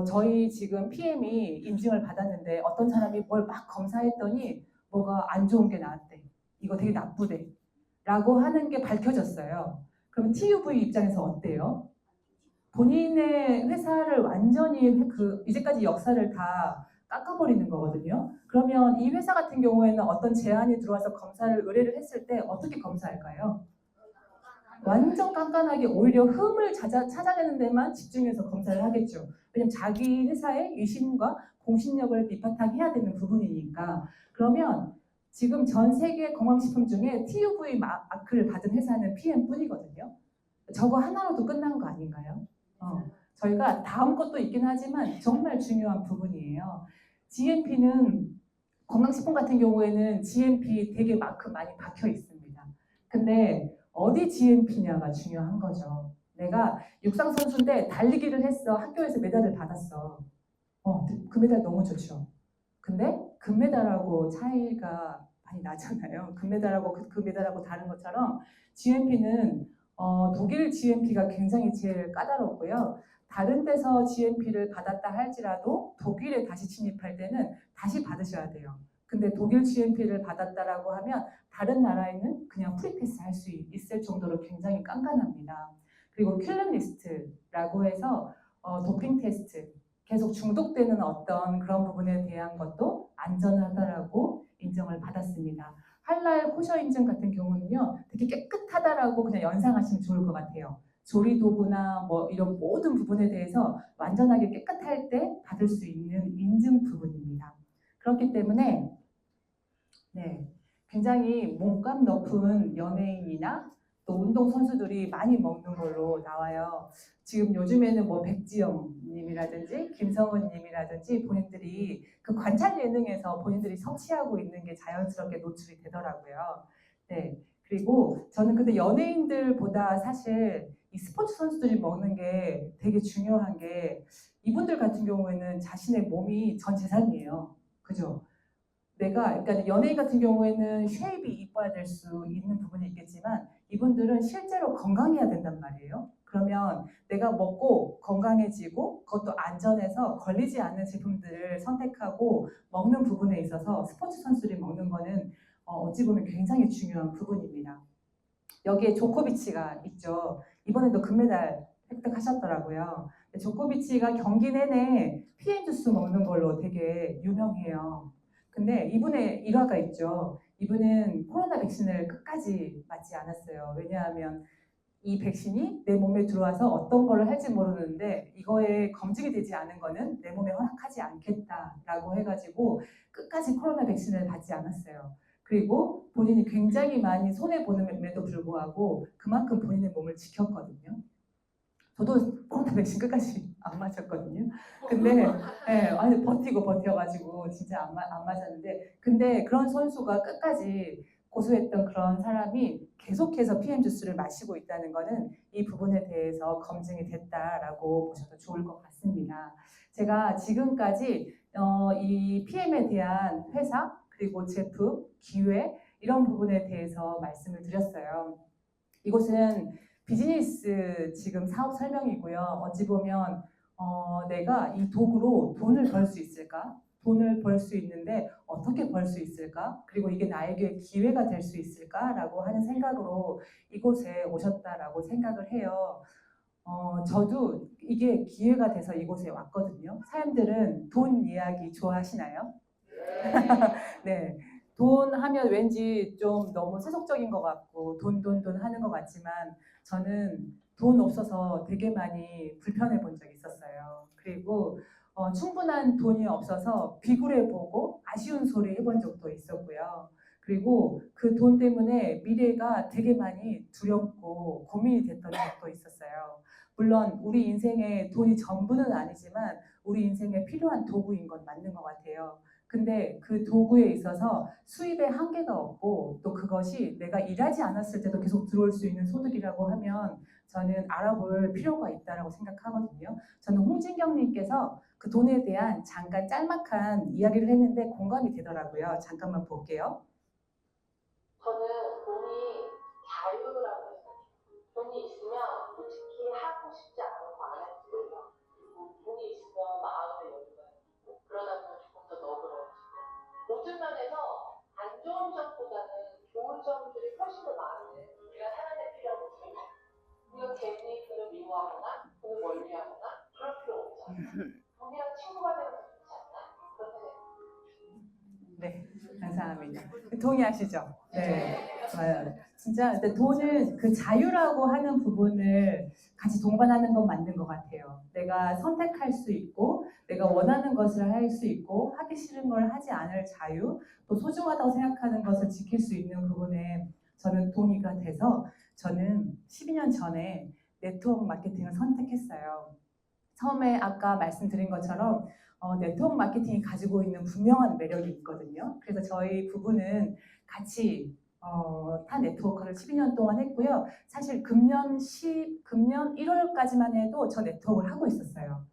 저희 지금 PM이 인증을 받았는데 어떤 사람이 뭘 막 검사했더니 뭐가 안 좋은 게 나왔대. 이거 되게 나쁘대. 라고 하는 게 밝혀졌어요. 그럼 TUV 입장에서 어때요? 본인의 회사를 완전히 이제까지 역사를 다 깎아버리는 거거든요. 그러면 이 회사 같은 경우에는 어떤 제안이 들어와서 검사를 의뢰를 했을 때 어떻게 검사할까요? 완전 깐깐하게 오히려 흠을 찾아내는 데만 집중해서 검사를 하겠죠. 왜냐면 자기 회사의 위신과 공신력을 밑바탕해야 되는 부분이니까. 그러면 지금 전 세계 건강식품 중에 TUV 마크를 받은 회사는 PM뿐이거든요. 저거 하나로도 끝난 거 아닌가요? 저희가 다음 것도 있긴 하지만 정말 중요한 부분이에요. GMP는 건강식품 같은 경우에는 GMP 되게 마크 많이 박혀 있습니다. 근데 어디 GMP냐가 중요한 거죠. 내가 육상 선수인데 달리기를 했어. 학교에서 메달을 받았어. 그 메달 너무 좋죠. 근데 금메달하고 차이가 많이 나잖아요. 금메달하고 그 메달하고 다른 것처럼 GMP는 독일 GMP가 굉장히 제일 까다롭고요. 다른 데서 GMP를 받았다 할지라도 독일에 다시 진입할 때는 다시 받으셔야 돼요. 근데 독일 GMP를 받았다라고 하면 다른 나라에는 그냥 프리패스 할 수 있을 정도로 굉장히 깐깐합니다. 그리고 킬링 리스트라고 해서 도핑 테스트, 계속 중독되는 어떤 그런 부분에 대한 것도 안전하다라고 인정을 받았습니다. 할랄 코셔 인증 같은 경우는요, 되게 깨끗하다라고 그냥 연상하시면 좋을 것 같아요. 조리 도구나 뭐 이런 모든 부분에 대해서 완전하게 깨끗할 때 받을 수 있는 인증 부분입니다. 그렇기 때문에 네, 굉장히 몸값 높은 연예인이나 또 운동선수들이 많이 먹는 걸로 나와요. 지금 요즘에는 뭐 백지영님이라든지 김성은님이라든지 본인들이 그 관찰 예능에서 본인들이 섭취하고 있는 게 자연스럽게 노출이 되더라고요. 네. 그리고 저는 근데 연예인들보다 사실 이 스포츠 선수들이 먹는 게 되게 중요한 게 이분들 같은 경우에는 자신의 몸이 전 재산이에요. 그죠? 그러니까 연예인 같은 경우에는 쉐입이 이뻐야 될 수 있는 부분이 있겠지만 이분들은 실제로 건강해야 된단 말이에요. 그러면 내가 먹고 건강해지고 그것도 안전해서 걸리지 않는 제품들을 선택하고 먹는 부분에 있어서 스포츠 선수들이 먹는 거는 어찌 보면 굉장히 중요한 부분입니다. 여기에 조코비치가 있죠. 이번에도 금메달 획득하셨더라고요. 조코비치가 경기 내내 피엔 주스 먹는 걸로 되게 유명해요. 근데 이분의 일화가 있죠. 이분은 코로나 백신을 끝까지 맞지 않았어요. 왜냐하면 이 백신이 내 몸에 들어와서 어떤 거를 할지 모르는데 이거에 검증이 되지 않은 거는 내 몸에 허락하지 않겠다라고 해가지고 끝까지 코로나 백신을 받지 않았어요. 그리고 본인이 굉장히 많이 손해보는에도 불구하고 그만큼 본인의 몸을 지켰거든요. 저도 코로나 백신 끝까지 안 맞았거든요. 근데 아니 버티고 버텨가지고 진짜 안 맞았는데 근데 그런 선수가 끝까지 고수했던 그런 사람이 계속해서 PM 주스를 마시고 있다는 거는 이 부분에 대해서 검증이 됐다라고 보셔도 좋을 것 같습니다. 제가 지금까지 이 PM에 대한 회사 그리고 제품, 기회 이런 부분에 대해서 말씀을 드렸어요. 이곳은 비즈니스 지금 사업 설명이고요. 어찌 보면 내가 이 도구로 돈을 벌 수 있을까? 돈을 벌 수 있는데 어떻게 벌 수 있을까? 그리고 이게 나에게 기회가 될 수 있을까라고 하는 생각으로 이곳에 오셨다라고 생각을 해요. 저도 이게 기회가 돼서 이곳에 왔거든요. 사람들은 돈 이야기 좋아하시나요? 네. 돈 하면 왠지 좀 너무 세속적인 것 같고 돈 하는 것 같지만 저는 돈 없어서 되게 많이 불편해 본 적이 있었어요. 그리고 충분한 돈이 없어서 비굴해보고 아쉬운 소리 해본 적도 있었고요. 그리고 그 돈 때문에 미래가 되게 많이 두렵고 고민이 됐던 적도 있었어요. 물론 우리 인생에 돈이 전부는 아니지만 우리 인생에 필요한 도구인 건 맞는 것 같아요. 근데 그 도구에 있어서 수입에 한계가 없고 또 그것이 내가 일하지 않았을 때도 계속 들어올 수 있는 소득이라고 하면 저는 알아볼 필요가 있다고 생각하거든요. 저는 홍진경님께서 그 돈에 대한 잠깐 짤막한 이야기를 했는데 공감이 되더라고요. 잠깐만 볼게요. 저는 돈이 자유라고 생각해요. 돈이 있으면 솔직히 하고 싶지 않은 거 안 할 거예요. 그리고 돈이 있으면 모든 면에서 안 좋은 점보다는 좋은 점들이 훨씬 더 많은 우리가 살아낼 필요가 없습니다. 우리가 괜히 그를 미워하거나 그를 멀리하거나 그럴 필요 없잖아요. 우리랑 친구가 되면 좋지 않나? 그렇게 생각합니다. 네, 감사합니다. 동의하시죠? 네, 맞아요. 진짜 근데 돈은 그 자유라고 하는 부분을 같이 동반하는 건 맞는 것 같아요. 내가 선택할 수 있고, 내가 원하는 것을 할 수 있고, 하기 싫은 걸 하지 않을 자유, 또 소중하다고 생각하는 것을 지킬 수 있는 부분에 저는 동의가 돼서 저는 12년 전에 네트워크 마케팅을 선택했어요. 처음에 아까 말씀드린 것처럼 네트워크 마케팅이 가지고 있는 분명한 매력이 있거든요. 그래서 저희 부부는 같이 타 네트워크를 12년 동안 했고요. 사실 금년 1월까지만 해도 저 네트워크를 하고 있었어요.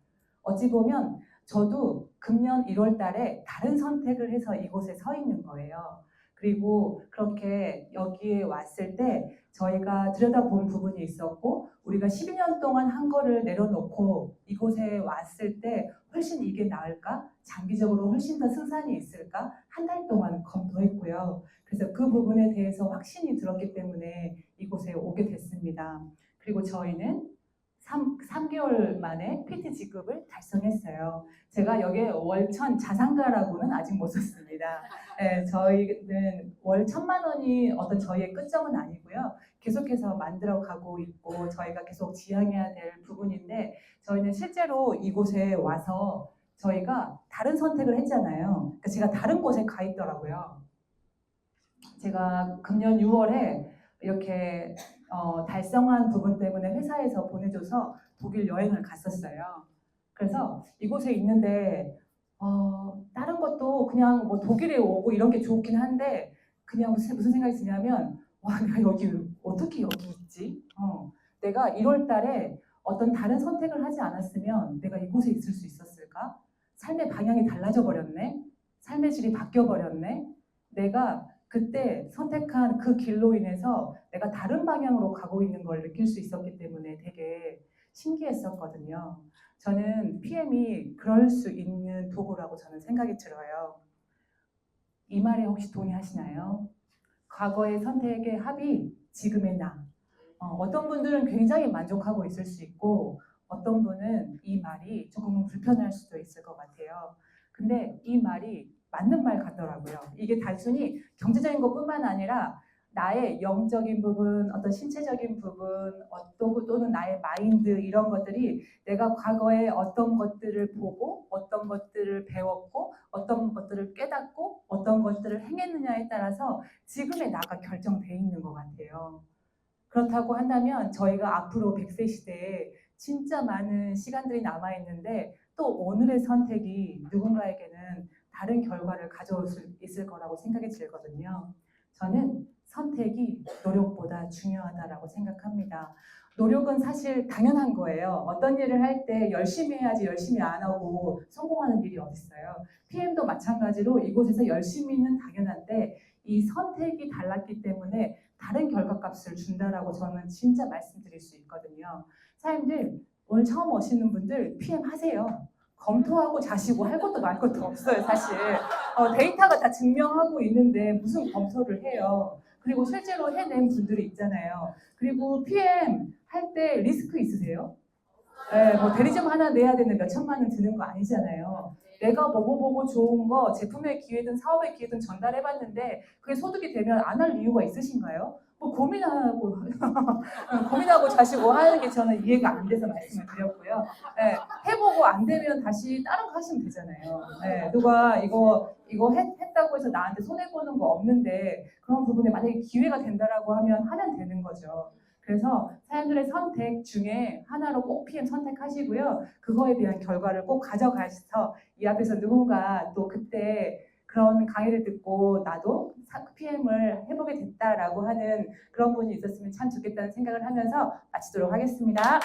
어찌 보면 저도 금년 1월 달에 다른 선택을 해서 이곳에 서 있는 거예요. 그리고 그렇게 여기에 왔을 때 저희가 들여다본 부분이 있었고 우리가 12년 동안 한 거를 내려놓고 이곳에 왔을 때 훨씬 이게 나을까? 장기적으로 훨씬 더 승산이 있을까? 한 달 동안 검토했고요. 그래서 그 부분에 대해서 확신이 들었기 때문에 이곳에 오게 됐습니다. 그리고 저희는 3개월 만에 PT 직급을 달성했어요. 제가 여기에 월천 자산가라고는 아직 못 썼습니다. 네, 저희는 월 1,000만 원이 어떤 저희의 끝점은 아니고요. 계속해서 만들어가고 있고 저희가 계속 지향해야 될 부분인데 저희는 실제로 이곳에 와서 저희가 다른 선택을 했잖아요. 그러니까 제가 다른 곳에 가 있더라고요. 제가 금년 6월에 이렇게 달성한 부분 때문에 회사에서 보내줘서 독일 여행을 갔었어요. 그래서 이곳에 있는데 다른 것도 그냥 뭐 독일에 오고 이런 게 좋긴 한데 그냥 무슨 생각이 드냐면 와 내가 여기 어떻게 여기 있지? 내가 1월 달에 어떤 다른 선택을 하지 않았으면 내가 이곳에 있을 수 있었을까? 삶의 방향이 달라져 버렸네. 삶의 질이 바뀌어 버렸네. 내가 그때 선택한 그 길로 인해서 내가 다른 방향으로 가고 있는 걸 느낄 수 있었기 때문에 되게 신기했었거든요. 저는 PM이 그럴 수 있는 도구라고 저는 생각이 들어요. 이 말에 혹시 동의하시나요? 과거의 선택의 합이 지금의 나. 어떤 분들은 굉장히 만족하고 있을 수 있고 어떤 분은 이 말이 조금은 불편할 수도 있을 것 같아요. 근데 이 말이 맞는 말 같더라고요. 이게 단순히 경제적인 것뿐만 아니라 나의 영적인 부분, 어떤 신체적인 부분, 또는 나의 마인드 이런 것들이 내가 과거에 어떤 것들을 보고 어떤 것들을 배웠고 어떤 것들을 깨닫고 어떤 것들을 행했느냐에 따라서 지금의 나가 결정돼 있는 것 같아요. 그렇다고 한다면 저희가 앞으로 100세 시대에 진짜 많은 시간들이 남아있는데 또 오늘의 선택이 누군가에게는 다른 결과를 가져올 수 있을 거라고 생각이 들거든요. 저는 선택이 노력보다 중요하다고 생각합니다. 노력은 사실 당연한 거예요. 어떤 일을 할 때 열심히 해야지 열심히 안 하고 성공하는 일이 어딨어요. PM도 마찬가지로 이곳에서 열심히는 당연한데 이 선택이 달랐기 때문에 다른 결과값을 준다라고 저는 진짜 말씀드릴 수 있거든요. 사장님들 오늘 처음 오시는 분들 PM 하세요. 검토하고 자시고 할 것도 말 것도 없어요 사실. 데이터가 다 증명하고 있는데 무슨 검토를 해요. 그리고 실제로 해낸 분들이 있잖아요. 그리고 PM 할 때 리스크 있으세요? 네, 뭐 대리점 하나 내야 되는 몇 천만 원 드는 거 아니잖아요. 내가 보고 좋은 거 제품의 기회든 사업의 기회든 전달해봤는데 그게 소득이 되면 안 할 이유가 있으신가요? 뭐 고민하고 고민하고 자시고 하는 게 저는 이해가 안 돼서 말씀을 드렸고요. 네, 해보고 안 되면 다시 다른 거 하시면 되잖아요. 네, 누가 이거 했다고 해서 나한테 손해 보는 거 없는데 그런 부분에 만약에 기회가 된다라고 하면 되는 거죠. 그래서 사람들의 선택 중에 하나로 꼭 PM 선택하시고요. 그거에 대한 결과를 꼭 가져가셔서 이 앞에서 누군가 또 그때 그런 강의를 듣고 나도 PM을 해보게 됐다라고 하는 그런 분이 있었으면 참 좋겠다는 생각을 하면서 마치도록 하겠습니다.